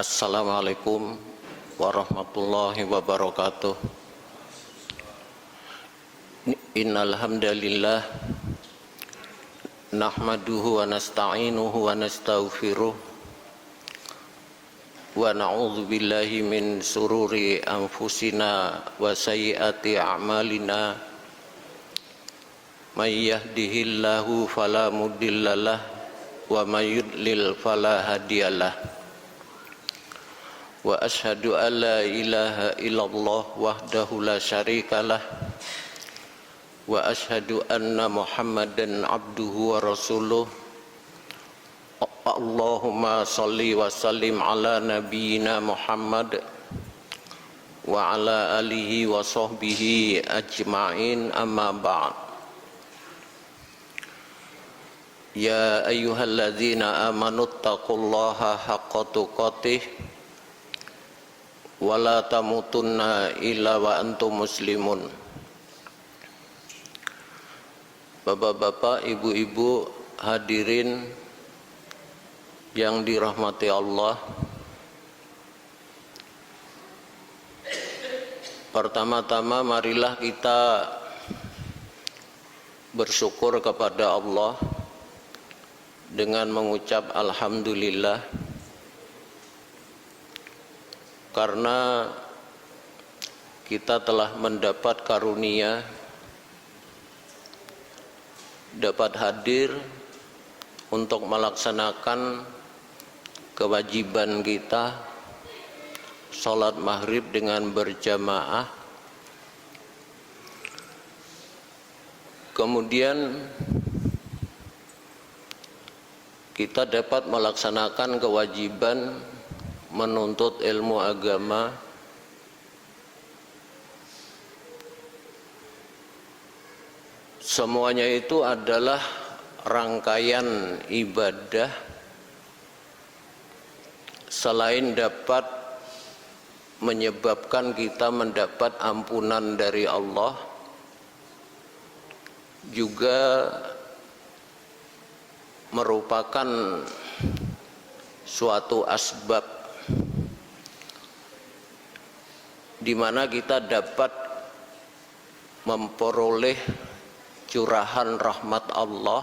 Assalamualaikum warahmatullahi wabarakatuh. Innal hamdalillah nahmaduhu wa nasta'inuhu wa nastaghfiruh wa na'udzu billahi min sururi anfusina wa sayyiati a'malina. May yahdihillahu fala mudhillalah wa may yudlil fala hadiyalah. Wa ashhadu an la ilaha illallah wahdahu la syarikalah wa ashhadu anna Muhammadan abduhu wa rasuluh. Allahumma salli wa sallim ala nabiyyina Muhammad wa ala alihi wa sahbihi ajma'in, amma ba'd. Ya ayyuhalladzina amanu taqullaha haqqa tuqatih wala tamutunna illa wa antum muslimun. Bapak-bapak, ibu-ibu, hadirin yang dirahmati Allah, pertama-tama marilah kita bersyukur kepada Allah dengan mengucap alhamdulillah, karena kita telah mendapat karunia dapat hadir untuk melaksanakan kewajiban kita sholat maghrib dengan berjamaah. Kemudian kita dapat melaksanakan kewajiban menuntut ilmu agama, semuanya itu adalah rangkaian ibadah. Selain dapat menyebabkan kita mendapat ampunan dari Allah, juga merupakan suatu asbab di mana kita dapat memperoleh curahan rahmat Allah,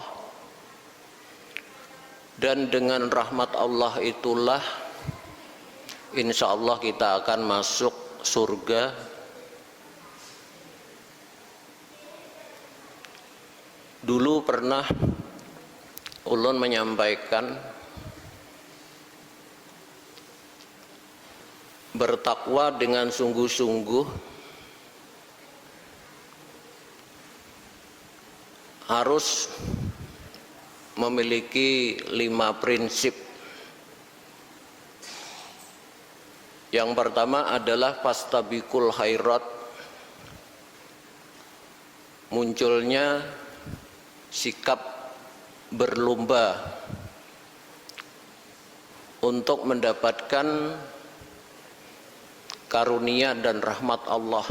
dan dengan rahmat Allah itulah insya Allah kita akan masuk surga. Dulu pernah ulun menyampaikan, bertakwa dengan sungguh-sungguh harus memiliki 5 prinsip. Yang pertama adalah fastabiqul khairat, munculnya sikap berlomba untuk mendapatkan karunia dan rahmat Allah.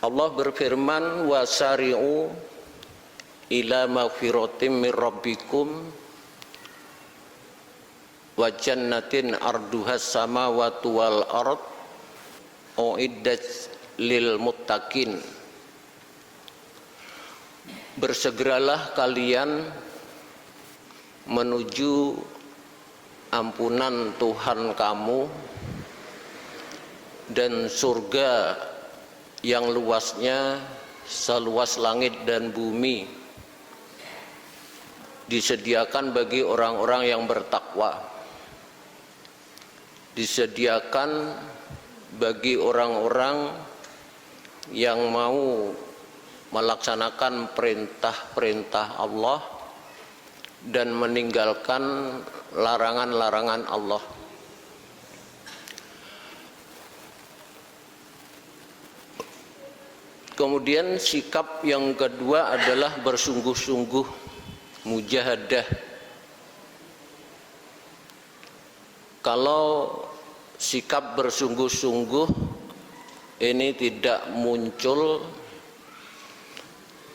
Allah berfirman, wasari'u ila maghfiratin mir rabbikum wa jannatin arduhas samawati wal ard uiddat lil muttaqin. Bersegeralah kalian menuju ampunan Tuhan kamu dan surga yang luasnya seluas langit dan bumi, disediakan bagi orang-orang yang bertakwa, disediakan bagi orang-orang yang mau melaksanakan perintah-perintah Allah dan meninggalkan larangan-larangan Allah. Kemudian sikap yang kedua adalah bersungguh-sungguh, mujahadah. Kalau sikap bersungguh-sungguh ini tidak muncul,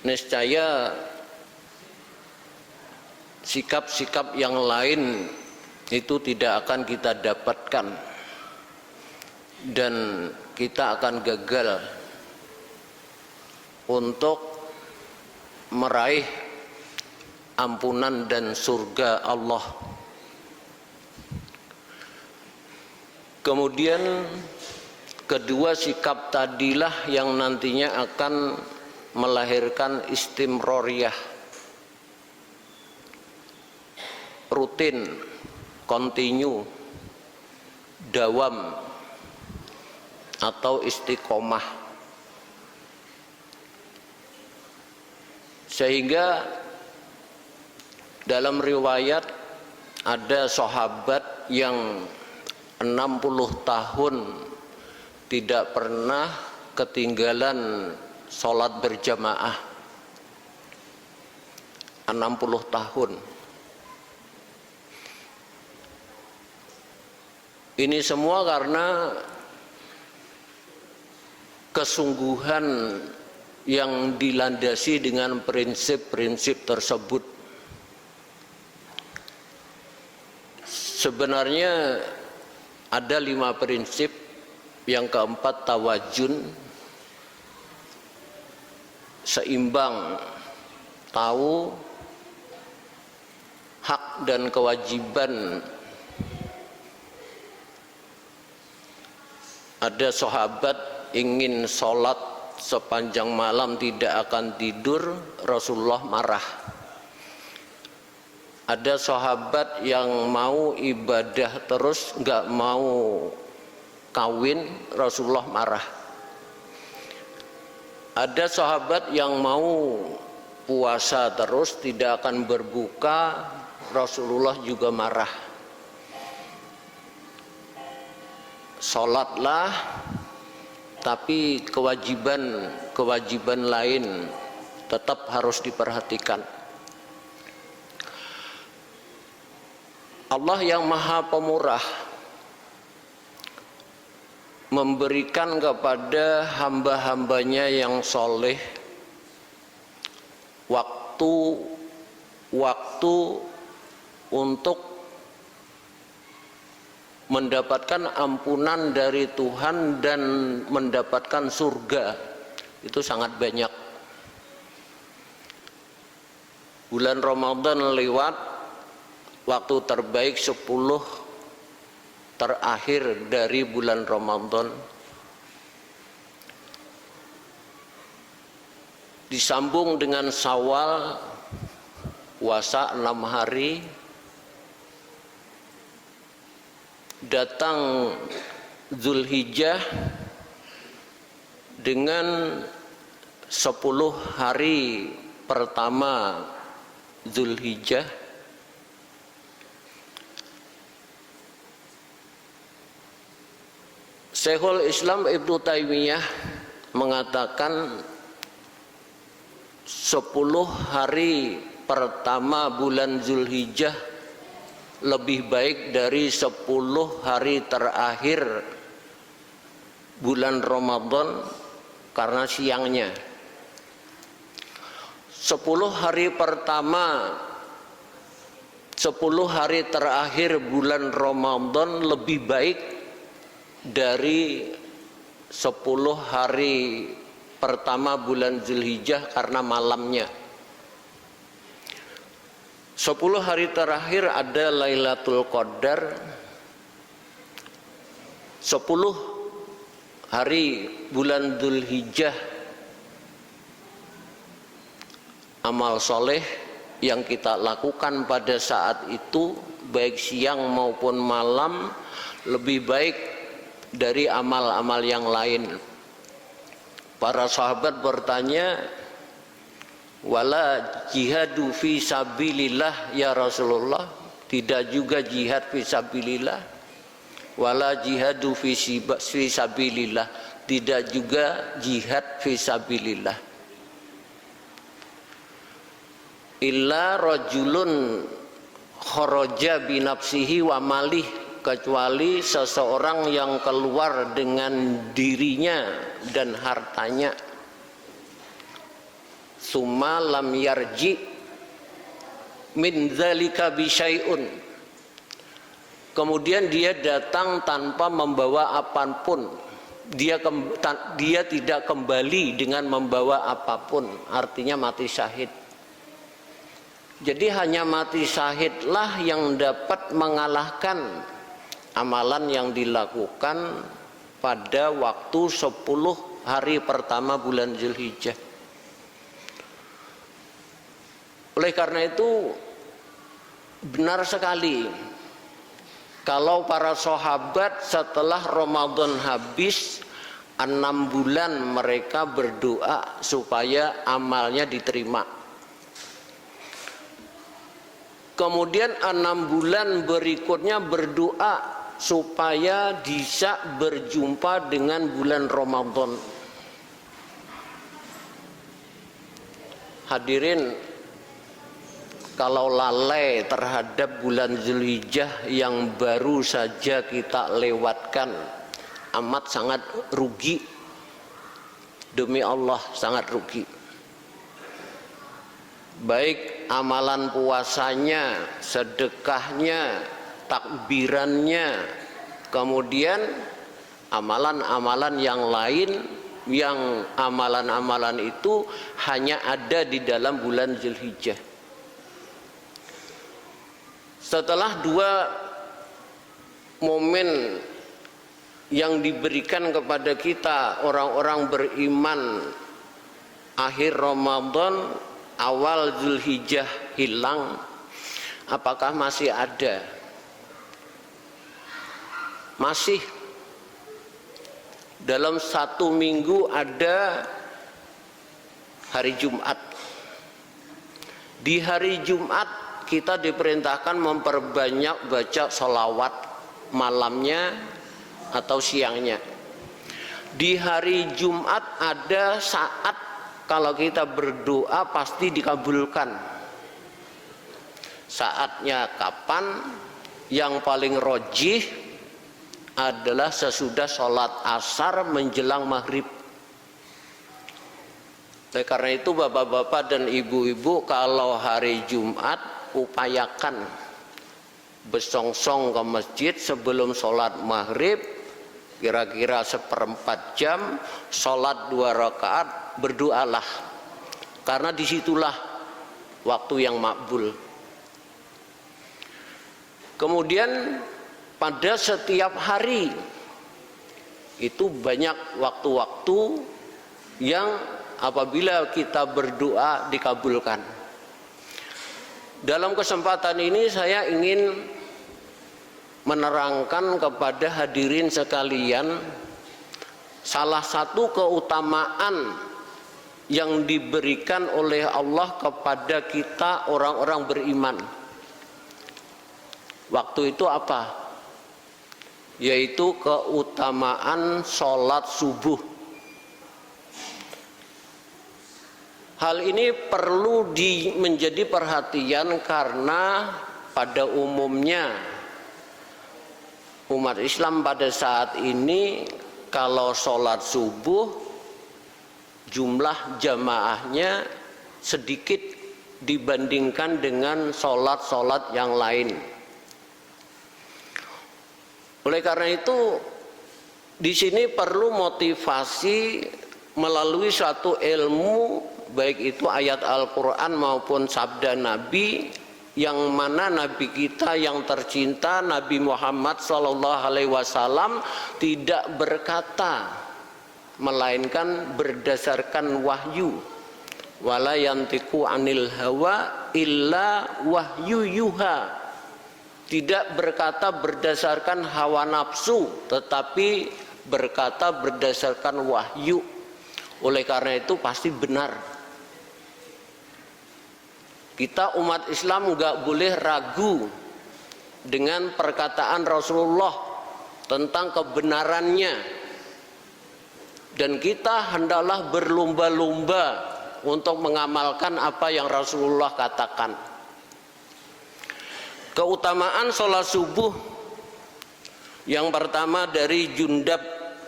niscaya sikap-sikap yang lain itu tidak akan kita dapatkan dan kita akan gagal untuk meraih ampunan dan surga Allah. Kemudian kedua sikap tadilah yang nantinya akan melahirkan istimroriyah, rutin, kontinu, dawam atau istiqomah. Sehingga dalam riwayat ada sahabat yang 60 tahun tidak pernah ketinggalan sholat berjamaah. 60 tahun. Ini semua karena kesungguhan yang dilandasi dengan prinsip-prinsip tersebut. Sebenarnya ada 5 prinsip. Yang keempat tawajun, seimbang, tahu hak dan kewajiban. Ada sahabat ingin sholat sepanjang malam tidak akan tidur, Rasulullah marah. Ada sahabat yang mau ibadah terus, nggak mau kawin, Rasulullah marah. Ada sahabat yang mau puasa terus tidak akan berbuka, Rasulullah juga marah. Sholatlah, tapi kewajiban lain tetap harus diperhatikan. Allah yang Maha Pemurah memberikan kepada hamba-hambanya yang soleh waktu untuk mendapatkan ampunan dari Tuhan dan mendapatkan surga. Itu sangat banyak. Bulan Ramadan lewat, waktu terbaik 10 terakhir dari bulan Ramadan, disambung dengan Syawal, puasa 6 hari, datang Zulhijjah dengan 10 hari pertama Zulhijjah. Syekhul Islam Ibnu Taimiyah mengatakan 10 hari pertama bulan Zulhijjah lebih baik dari 10 hari terakhir bulan Ramadan karena siangnya. 10 hari pertama, 10 hari terakhir bulan Ramadan lebih baik dari 10 hari pertama bulan Zulhijjah karena malamnya. 10 hari terakhir ada Lailatul Qadar. 10 hari bulan Zulhijjah amal soleh yang kita lakukan pada saat itu baik siang maupun malam lebih baik dari amal-amal yang lain. Para sahabat bertanya, wala jihadu fi sabilillah ya Rasulullah, tidak juga jihad fi sabilillah. Wala jihadu fi sabilillah, tidak juga jihad fi sabilillah. Illa rajulun kharaja binafsihi wa malih, kecuali seseorang yang keluar dengan dirinya dan hartanya, summa lam yarji, min dzalika bisyai'un. Kemudian dia datang tanpa membawa apapun. Dia tidak kembali dengan membawa apapun, artinya mati syahid. Jadi hanya mati syahidlah yang dapat mengalahkan amalan yang dilakukan pada waktu 10 hari pertama bulan Zulhijjah. Oleh karena itu benar sekali kalau para sahabat setelah Ramadan habis 6 bulan mereka berdoa supaya amalnya diterima. Kemudian 6 bulan berikutnya berdoa supaya bisa berjumpa dengan bulan Ramadan. Hadirin, kalau lalai terhadap bulan Zulhijjah yang baru saja kita lewatkan, amat sangat rugi. Demi Allah sangat rugi. Baik amalan puasanya, sedekahnya, takbirannya, kemudian amalan-amalan yang lain, yang amalan-amalan itu hanya ada di dalam bulan Zulhijjah. Setelah 2 momen yang diberikan kepada kita orang-orang beriman, akhir Ramadan, awal Zulhijjah hilang, apakah masih ada? Masih. Dalam 1 minggu ada hari Jumat. Di hari Jumat kita diperintahkan memperbanyak baca sholawat malamnya atau siangnya. Di hari Jumat ada saat kalau kita berdoa pasti dikabulkan. Saatnya kapan? Yang paling rojih adalah sesudah sholat asar menjelang maghrib. Karena itu bapak-bapak dan ibu-ibu, kalau hari Jumat upayakan besongsong ke masjid sebelum sholat maghrib, kira-kira 1/4 jam, sholat 2 rakaat, berdoalah, karena disitulah waktu yang makbul. Kemudian pada setiap hari itu banyak waktu-waktu yang apabila kita berdoa dikabulkan. Dalam kesempatan ini saya ingin menerangkan kepada hadirin sekalian salah satu keutamaan yang diberikan oleh Allah kepada kita orang-orang beriman. Waktu itu apa? Yaitu keutamaan sholat subuh. Hal ini perlu menjadi perhatian karena pada umumnya umat Islam pada saat ini kalau sholat subuh jumlah jamaahnya sedikit dibandingkan dengan sholat-sholat yang lain. Oleh karena itu di sini perlu motivasi melalui suatu ilmu, baik itu ayat Al-Quran maupun sabda Nabi, yang mana Nabi kita yang tercinta Nabi Muhammad SAW tidak berkata melainkan berdasarkan wahyu. Wala yantiqu anil hawa illa wahyu yuha. Tidak berkata berdasarkan hawa nafsu, tetapi berkata berdasarkan wahyu. Oleh karena itu pasti benar. Kita umat Islam nggak boleh ragu dengan perkataan Rasulullah tentang kebenarannya, dan kita hendaklah berlomba-lomba untuk mengamalkan apa yang Rasulullah katakan. Keutamaan sholat subuh yang pertama dari Jundab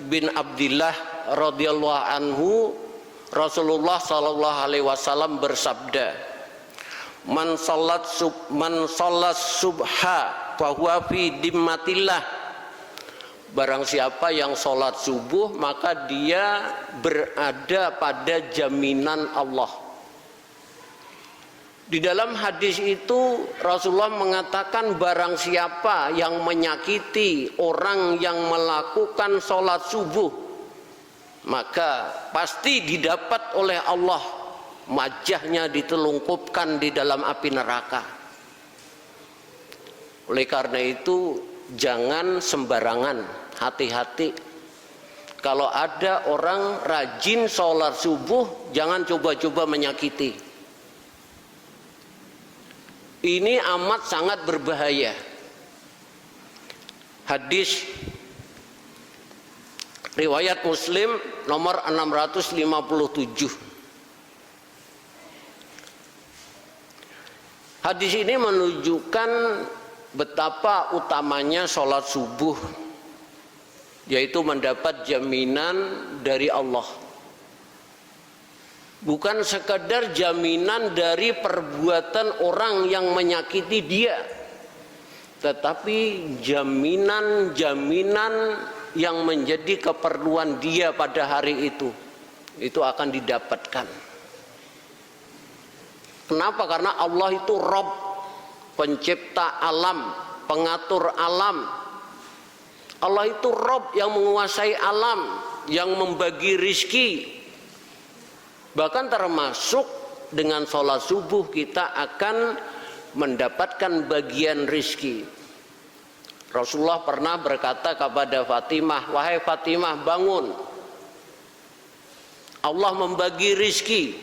bin Abdillah radhiyallahu anhu, Rasulullah SAW bersabda, man salat subha fahuwa fi dimmatillah. Barang siapa yang salat subuh maka dia berada pada jaminan Allah. Di dalam hadis itu Rasulullah mengatakan barang siapa yang menyakiti orang yang melakukan sholat subuh maka pasti didapat oleh Allah wajahnya ditelungkupkan di dalam api neraka. Oleh karena itu jangan sembarangan, hati-hati. Kalau ada orang rajin sholat subuh jangan coba-coba menyakiti. Ini amat sangat berbahaya. Hadis riwayat Muslim nomor 657. Hadis ini menunjukkan betapa utamanya sholat subuh, yaitu mendapat jaminan dari Allah. Bukan sekadar jaminan dari perbuatan orang yang menyakiti dia, tetapi jaminan-jaminan yang menjadi keperluan dia pada hari itu akan didapatkan. Kenapa? Karena Allah itu Rabb, pencipta alam, pengatur alam. Allah itu Rabb yang menguasai alam, yang membagi rizki. Bahkan termasuk dengan sholat subuh kita akan mendapatkan bagian rizki. Rasulullah pernah berkata kepada Fatimah, wahai Fatimah bangun, Allah membagi rizki.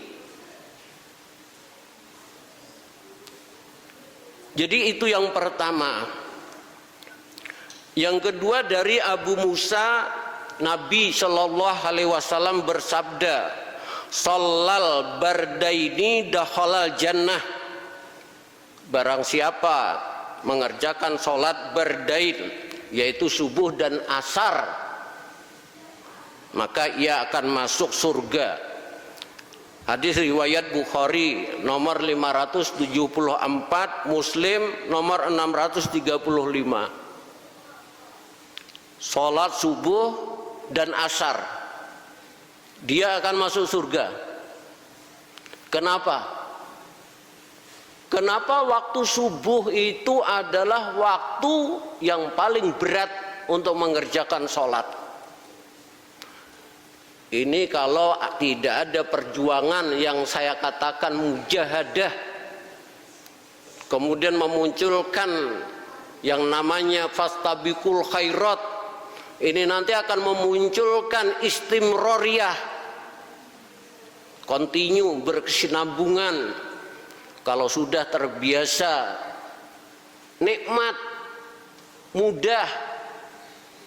Jadi itu yang pertama. Yang kedua dari Abu Musa, Nabi Shallallahu Alaihi Wasallam bersabda, Sholal bardaini dakhalal jannah. Barang siapa mengerjakan sholat bardain, yaitu subuh dan asar, maka ia akan masuk surga. Hadis riwayat Bukhari nomor 574, Muslim nomor 635. Sholat subuh dan asar, dia akan masuk surga. Kenapa? Kenapa waktu subuh itu adalah waktu yang paling berat untuk mengerjakan sholat? Ini kalau tidak ada perjuangan yang saya katakan mujahadah, kemudian memunculkan yang namanya fastabiqul khairat, ini nanti akan memunculkan istimroriyah, kontinu, berkesinambungan. Kalau sudah terbiasa nikmat, mudah,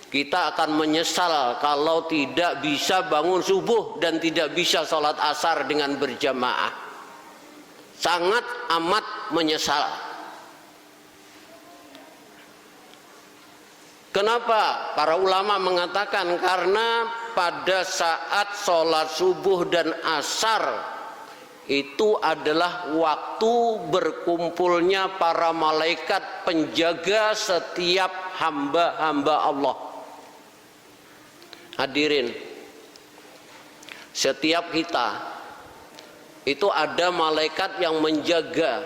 kita akan menyesal kalau tidak bisa bangun subuh dan tidak bisa sholat asar dengan berjamaah. Sangat amat menyesal. Kenapa? Para ulama mengatakan karena pada saat sholat subuh dan asar itu adalah waktu berkumpulnya para malaikat penjaga setiap hamba-hamba Allah. Hadirin, setiap kita itu ada malaikat yang menjaga.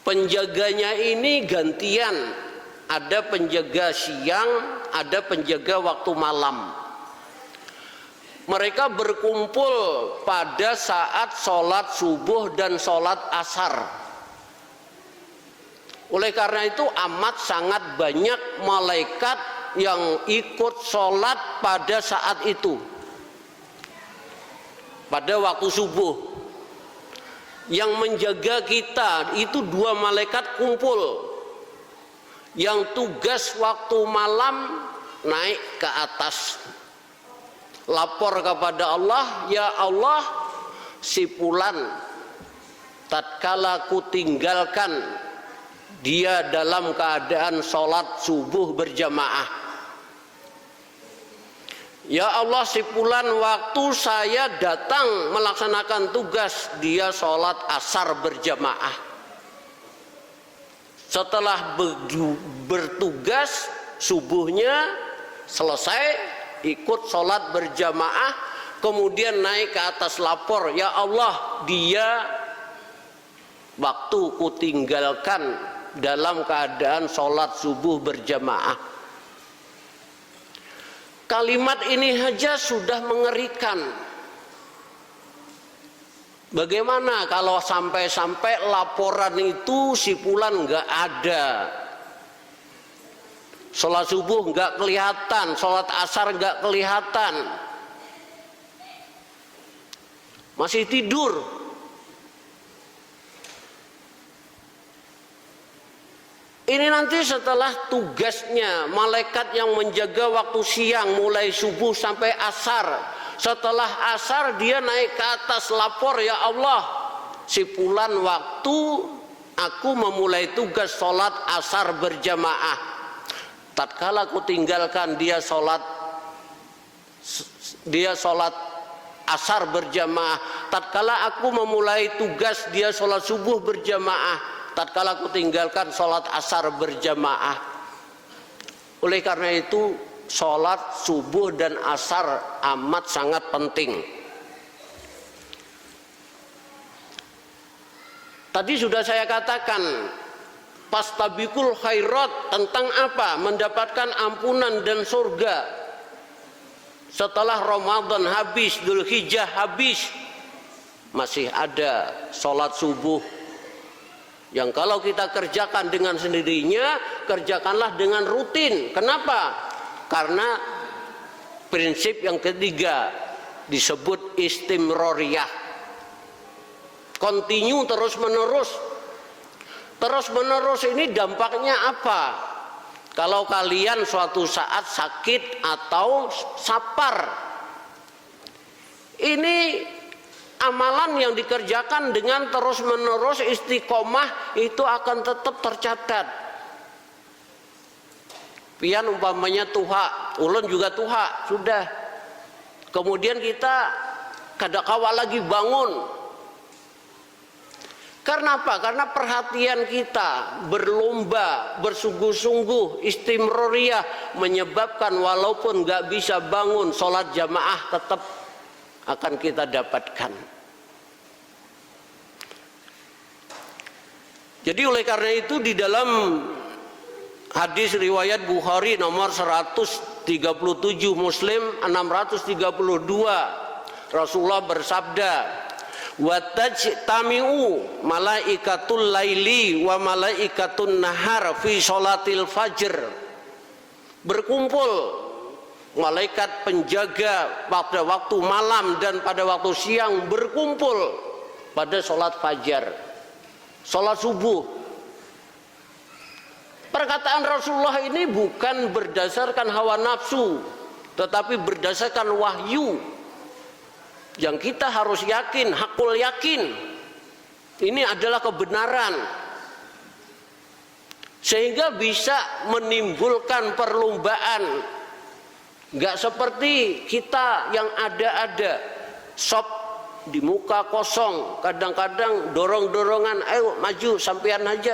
Penjaganya ini gantian. Ada penjaga siang, ada penjaga waktu malam. Mereka berkumpul pada saat sholat subuh dan sholat asar. Oleh karena itu amat sangat banyak malaikat yang ikut sholat pada saat itu, pada waktu subuh. Yang menjaga kita itu dua malaikat kumpul. Yang tugas waktu malam naik ke atas, lapor kepada Allah, ya Allah, si fulan tatkala ku tinggalkan dia dalam keadaan sholat subuh berjamaah, Ya Allah, si fulan waktu saya datang melaksanakan tugas, dia sholat asar berjamaah. Setelah bertugas, subuhnya selesai, ikut sholat berjamaah, kemudian naik ke atas lapor, ya Allah, dia waktu kutinggalkan dalam keadaan sholat subuh berjamaah. Kalimat ini saja sudah mengerikan. Bagaimana kalau sampai-sampai laporan itu si fulan nggak ada, sholat subuh nggak kelihatan, sholat asar nggak kelihatan, masih tidur. Ini nanti setelah tugasnya malaikat yang menjaga waktu siang mulai subuh sampai asar. Setelah asar dia naik ke atas lapor, ya Allah, si fulan waktu aku memulai tugas sholat asar berjamaah. Tatkala aku tinggalkan dia sholat asar berjamaah. Tatkala aku memulai tugas dia sholat subuh berjamaah. Tatkala aku tinggalkan sholat asar berjamaah. Oleh karena itu sholat subuh dan asar amat sangat penting. Tadi sudah saya katakan, pastabikul khairat tentang apa? Mendapatkan ampunan dan surga. Setelah Ramadan habis, Dzulhijjah habis, masih ada sholat subuh yang kalau kita kerjakan dengan sendirinya, kerjakanlah dengan rutin. Kenapa? Karena prinsip yang ketiga disebut istimroriyah, continue, terus menerus. Terus menerus ini dampaknya apa? Kalau kalian suatu saat sakit atau sapar, ini amalan yang dikerjakan dengan terus menerus istiqomah itu akan tetap tercatat. Pian umpamanya tuha, ulun juga tuha, sudah. Kemudian kita kadakawa lagi bangun. Karena apa? Karena perhatian kita berlomba, bersungguh-sungguh, istimroriyah menyebabkan walaupun nggak bisa bangun sholat jamaah tetap akan kita dapatkan. Jadi oleh karena itu di dalam hadis riwayat Bukhari nomor 137, Muslim 632, Rasulullah bersabda, wa tajtami'u malaikatul laili wa malaikatun nahar fi sholatil fajr. Berkumpul malaikat penjaga pada waktu malam dan pada waktu siang, berkumpul pada sholat fajar, sholat subuh. Perkataan Rasulullah ini bukan berdasarkan hawa nafsu, tetapi berdasarkan wahyu yang kita harus yakin, hakul yakin ini adalah kebenaran, sehingga bisa menimbulkan perlombaan. Gak seperti kita yang ada-ada, sop di muka kosong, kadang-kadang dorong-dorongan, ayo maju, sampean aja.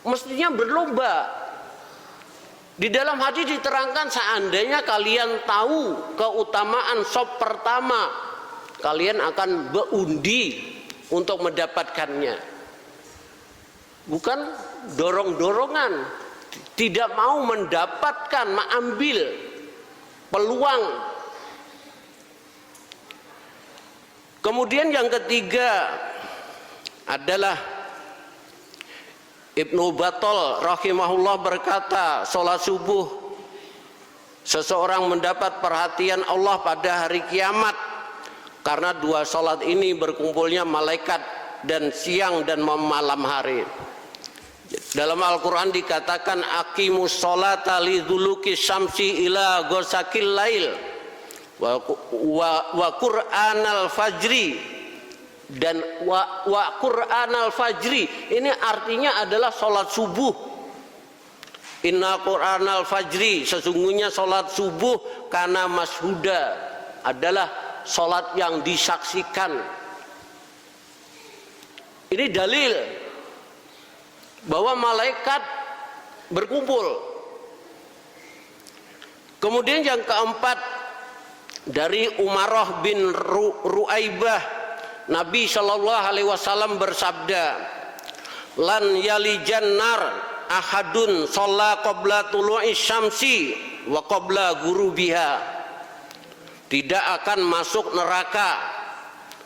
Mestinya berlomba. Di dalam hadis diterangkan, seandainya kalian tahu keutamaan sop pertama, kalian akan berundi untuk mendapatkannya. Bukan dorong-dorongan, tidak mau mendapatkan, mengambil peluang. Kemudian yang ketiga adalah Ibnu Battal rahimahullah berkata, sholat subuh seseorang mendapat perhatian Allah pada hari kiamat, karena dua sholat ini berkumpulnya malaikat dan siang dan malam hari. Dalam Al-Quran dikatakan, aqimus sholata liduluki syamsi ila ghosakil lail wa qur'anal fajri, dan wa qur'anal fajri ini artinya adalah sholat subuh. Inna Qur'anal fajri, sesungguhnya sholat subuh karena mashuda, adalah sholat yang disaksikan. Ini dalil bahwa malaikat berkumpul. Kemudian yang keempat, dari Umarah bin Ru'aibah, Nabi Shallallahu Alaihi Wasallam bersabda, lan yalijan nar ahadun sholla qabla tulu'i syamsi wa qabla gurubiha. Tidak akan masuk neraka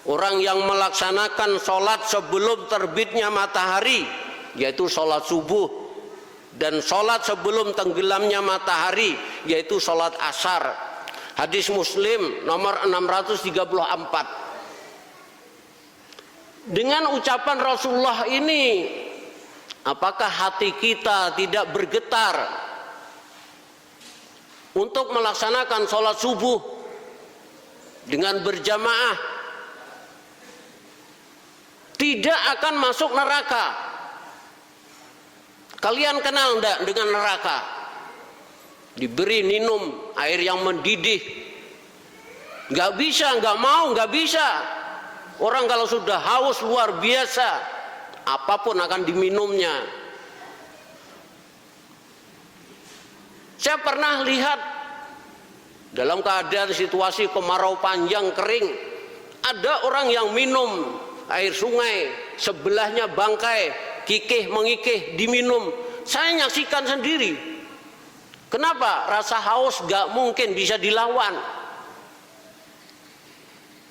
orang yang melaksanakan sholat sebelum terbitnya matahari, yaitu sholat subuh, dan sholat sebelum tenggelamnya matahari, yaitu sholat asar. Hadis Muslim nomor 634. Dengan ucapan Rasulullah ini, apakah hati kita tidak bergetar untuk melaksanakan sholat subuh dengan berjamaah? Tidak akan masuk neraka. Kalian kenal enggak dengan neraka? Diberi minum air yang mendidih, nggak bisa, nggak mau, nggak bisa. Orang kalau sudah haus luar biasa, apapun akan diminumnya. Saya pernah lihat dalam keadaan situasi kemarau panjang kering, ada orang yang minum air sungai, sebelahnya bangkai, kikih mengikih diminum. Saya nyaksikan sendiri. Kenapa? Rasa haus gak mungkin bisa dilawan.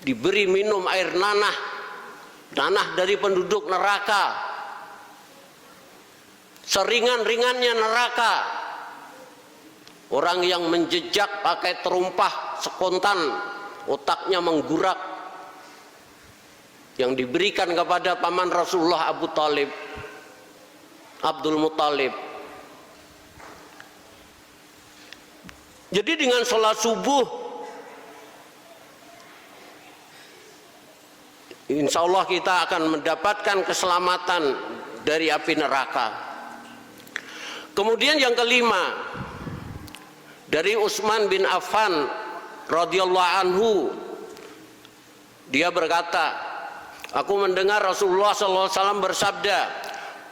Diberi minum air nanah, nanah dari penduduk neraka, seringan-ringannya neraka. Orang yang menjejak pakai terumpah sekontan, otaknya menggurak, yang diberikan kepada paman Rasulullah Abdul Muttalib. Jadi dengan sholat subuh, insya Allah kita akan mendapatkan keselamatan dari api neraka. Kemudian yang kelima, dari Utsman bin Affan radhiyallahu anhu, dia berkata, aku mendengar Rasulullah SAW bersabda,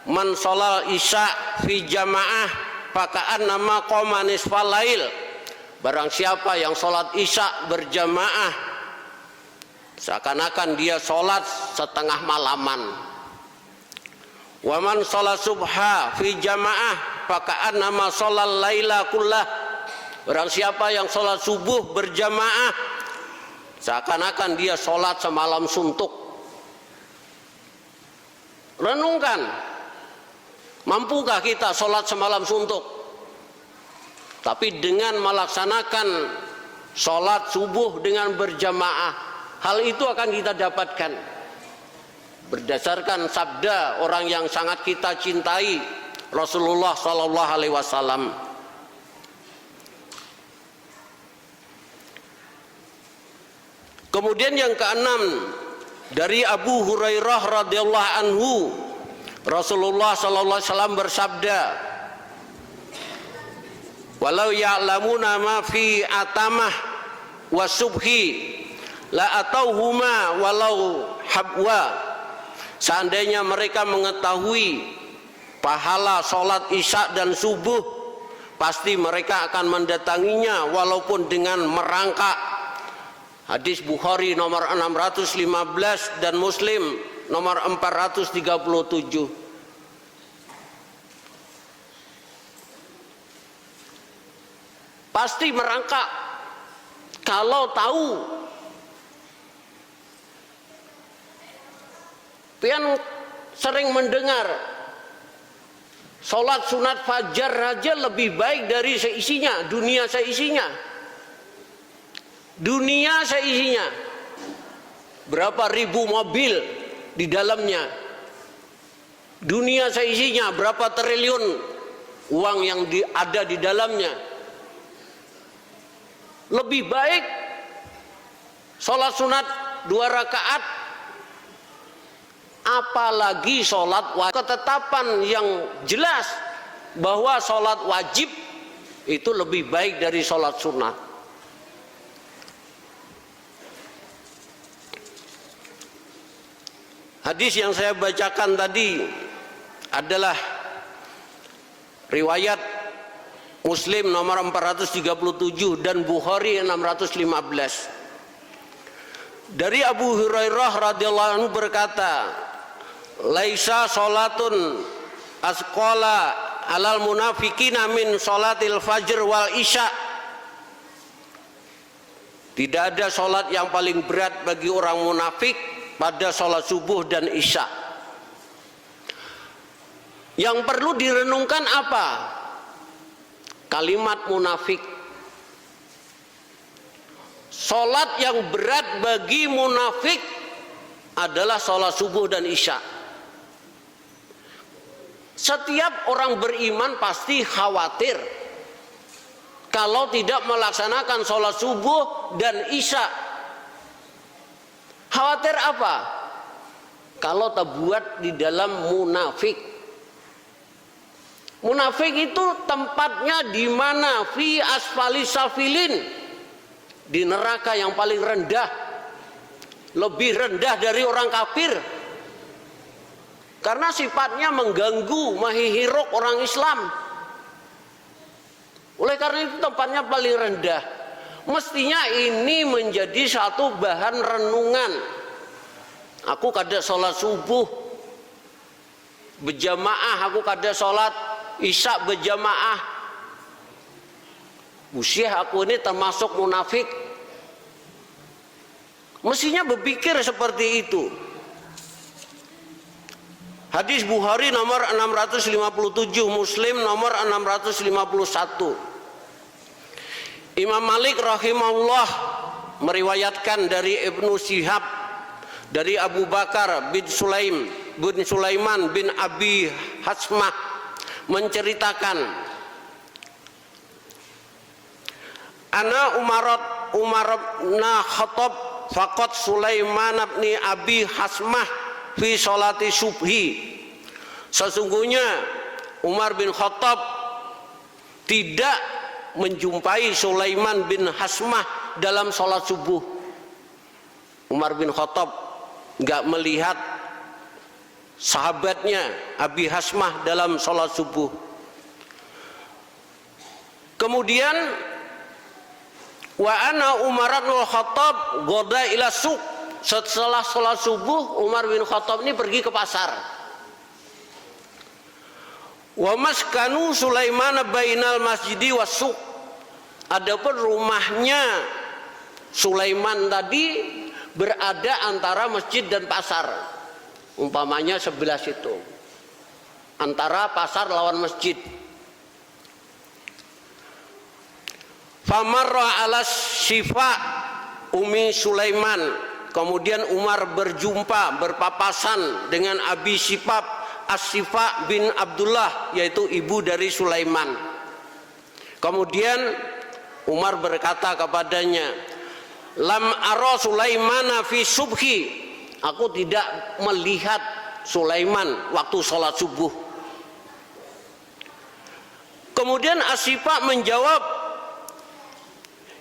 man sholal isya fi jamaah faka'an nama qoma nisfal lail. Barang siapa yang sholat isya berjamaah, seakan-akan dia sholat setengah malaman. Wa man sholat subha fi jamaah faka'an nama sholal laila kullah. Barang siapa yang sholat subuh berjamaah, seakan-akan dia sholat semalam suntuk. Renungkan, mampukah kita sholat semalam suntuk? Tapi dengan melaksanakan sholat subuh dengan berjamaah, hal itu akan kita dapatkan. Berdasarkan sabda orang yang sangat kita cintai, Rasulullah Sallallahu Alaihi Wasallam. Kemudian yang keenam, dari Abu Hurairah radhiyallahu anhu, Rasulullah Sallallahu Alaihi Wasallam bersabda, walau ya'lamuna ma fi atamah wa subhi la atauhuma walau habwa. Seandainya mereka mengetahui pahala sholat isya dan subuh, pasti mereka akan mendatanginya walaupun dengan merangkak. Hadis Bukhari nomor 615 dan Muslim nomor 437. Pasti merangkak kalau tahu. Pian sering mendengar sholat sunat fajar aja lebih baik dari seisinya, dunia seisinya. Dunia seisinya. Berapa ribu mobil di dalamnya. Dunia seisinya, berapa triliun uang yang ada di dalamnya. Lebih baik sholat sunat 2 rakaat, apalagi sholat ketetapan yang jelas bahwa sholat wajib itu lebih baik dari sholat sunnah. Hadis yang saya bacakan tadi adalah riwayat Muslim nomor 437 dan Bukhari 615. Dari Abu Hurairah radhiyallahu anhu berkata, "Laisa sholatun asqala alal munafiqina min sholatil fajr wal isya." Tidak ada sholat yang paling berat bagi orang munafik pada sholat subuh dan isya. Yang perlu direnungkan apa? Kalimat munafik. Sholat yang berat bagi munafik adalah sholat subuh dan isya. Setiap orang beriman pasti khawatir kalau tidak melaksanakan sholat subuh dan isya. Khawatir apa? Kalau terbuat di dalam munafik. Munafik itu tempatnya di mana? Fi asfali safilin, di neraka yang paling rendah, lebih rendah dari orang kafir, karena sifatnya mengganggu, menghiruk orang Islam. Oleh karena itu tempatnya paling rendah. Mestinya ini menjadi satu bahan renungan. Aku kada sholat subuh berjamaah, aku kada sholat isya berjamaah. Usia aku ini termasuk munafik. Mestinya berpikir seperti itu. Hadis Bukhari nomor 657, Muslim nomor 651. Imam Malik rahimahullah meriwayatkan dari Ibnu Syihab dari Abu Bakar bin Sulaiman bin Abi Hasmah menceritakan, Ana Umar na Khattab faqat Sulaiman bin Abi Hasmah fi sholati subhi. Sesungguhnya Umar bin Khattab tidak menjumpai Sulaiman bin Hasmah dalam sholat subuh. Umar bin Khattab nggak melihat sahabatnya Abi Hasmah dalam sholat subuh. Kemudian wa ana Umar bin Khattab goda ila suq. Setelah sholat subuh Umar bin Khattab ini pergi ke pasar. Wa maskanu Sulaiman bainal masjidi wasuq. Adapun rumahnya Sulaiman tadi berada antara masjid dan pasar. Umpamanya sebelah situ. Antara pasar lawan masjid. Famarra ala Syifa Umi Sulaiman. Kemudian Umar berjumpa, berpapasan dengan Abi Syifa As-Syifa bin Abdullah, yaitu ibu dari Sulaiman. Kemudian Umar berkata kepadanya, Lam ara Sulaimana fi subhi. Aku tidak melihat Sulaiman waktu sholat subuh. Kemudian As-Syifa menjawab,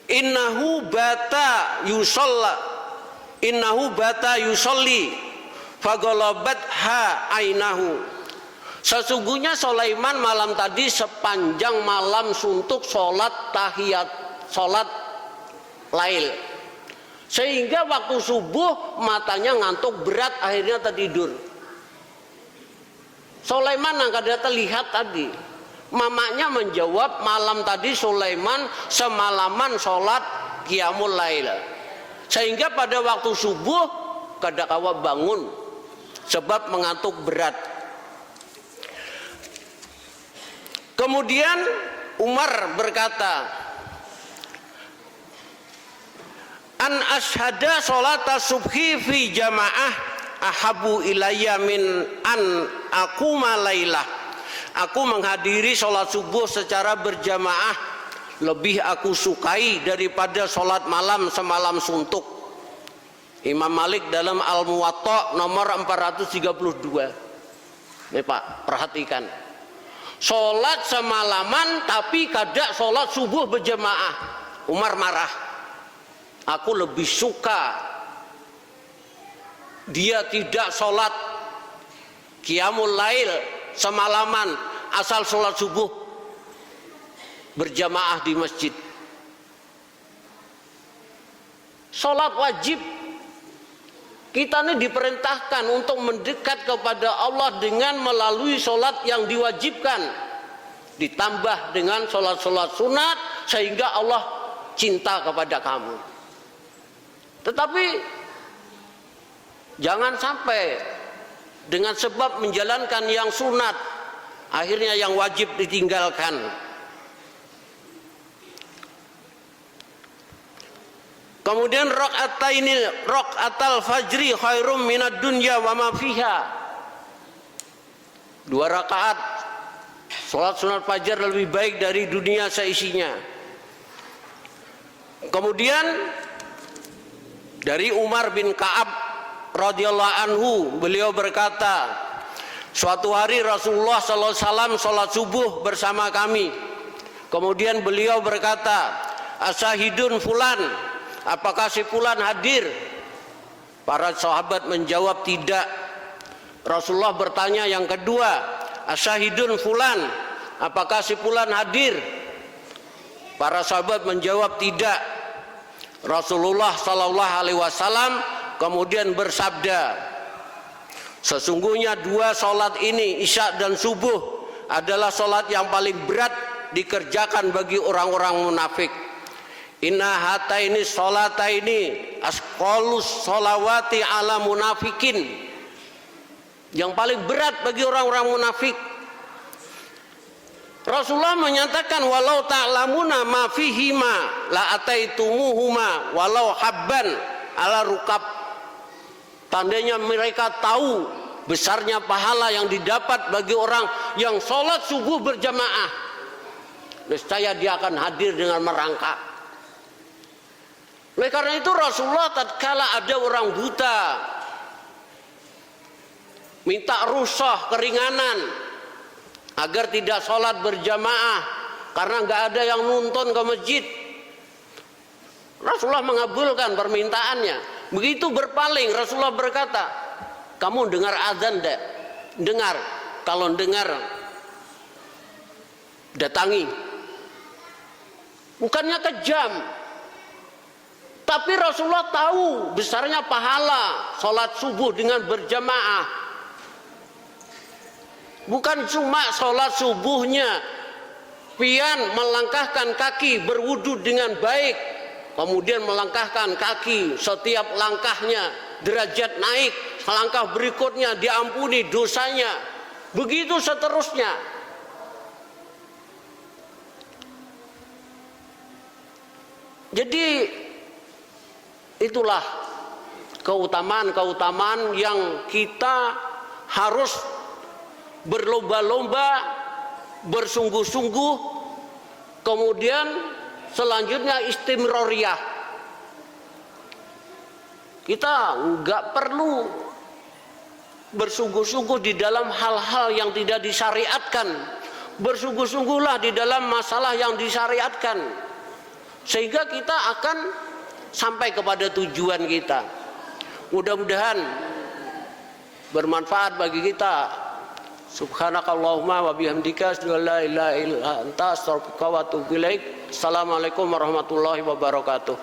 Innahu bata yusolli fagolabat ha ainahu. Sesungguhnya Sulaiman malam tadi sepanjang malam suntuk sholat tahiyat, sholat lail, sehingga waktu subuh matanya ngantuk berat, akhirnya tertidur. Sulaiman yang kada terlihat tadi. Mamanya menjawab, malam tadi Sulaiman semalaman sholat qiyamul lail, sehingga pada waktu subuh kada kawa bangun sebab mengantuk berat. Kemudian Umar berkata, An ashada sholata subhi fi jamaah ahabu ilayya min an aquma lailah. Aku menghadiri sholat subuh secara berjamaah lebih aku sukai daripada sholat malam semalam suntuk. Imam Malik dalam Al-Muwatta nomor 432. Nih Pak, perhatikan. sholat semalaman tapi kada sholat subuh berjamaah. Umar marah. Aku lebih suka dia tidak sholat qiyamul lail semalaman, asal sholat subuh berjamaah di masjid. Sholat wajib, kita ini diperintahkan untuk mendekat kepada Allah dengan melalui sholat yang diwajibkan, ditambah dengan sholat-sholat sunat, sehingga Allah cinta kepada kamu. Tetapi jangan sampai dengan sebab menjalankan yang sunat, akhirnya yang wajib ditinggalkan. Kemudian rakaatal fajri khairum minad dunya wa ma fiha. 2 rakaat salat sunat fajar lebih baik dari dunia seisinya. Kemudian dari Umar bin Ka'ab radhiyallahu anhu, beliau berkata, suatu hari Rasulullah sallallahu alaihi wasallam salat subuh bersama kami. Kemudian beliau berkata, "Asyahidun fulan, apakah si fulan hadir?" Para sahabat menjawab tidak. Rasulullah bertanya yang kedua, "Asyahidun fulan, apakah si fulan hadir?" Para sahabat menjawab tidak. Rasulullah sallallahu alaihi wasallam kemudian bersabda, sesungguhnya 2 salat ini, Isya dan subuh, adalah salat yang paling berat dikerjakan bagi orang-orang munafik. Inna hataini sholataini asqalus sholawati ala munafikin. Yang paling berat bagi orang-orang munafik. Rasulullah menyatakan, walau ta'lamuna ma fihima la ataitumuhuma walau habban ala rukab. Tandanya mereka tahu besarnya pahala yang didapat bagi orang yang sholat subuh berjamaah, niscaya dia akan hadir dengan merangkak. Oleh karena itu Rasulullah tatkala ada orang buta minta rukhsah, keringanan agar tidak sholat berjamaah karena nggak ada yang nuntun ke masjid, Rasulullah mengabulkan permintaannya. Begitu berpaling, Rasulullah berkata, kamu dengar azan dek? Dengar. Kalau dengar, datangi. Bukannya kejam, tapi Rasulullah tahu besarnya pahala sholat subuh dengan berjamaah. Bukan cuma sholat subuhnya, pian melangkahkan kaki berwudu dengan baik, kemudian melangkahkan kaki, setiap langkahnya derajat naik, selangkah berikutnya diampuni dosanya, begitu seterusnya. Jadi itulah keutamaan-keutamaan yang kita harus berlomba-lomba, bersungguh-sungguh. Kemudian selanjutnya istimroriyah. Kita nggak perlu bersungguh-sungguh di dalam hal-hal yang tidak disyariatkan. Bersungguh-sungguhlah di dalam masalah yang disyariatkan, sehingga kita akan sampai kepada tujuan kita. Mudah-mudahan bermanfaat bagi kita. Subhanakallahumma wa bihamdika asyhadu an la ilaha illa anta astaghfiruka wa atubu ilaik. Assalamualaikum warahmatullahi wabarakatuh.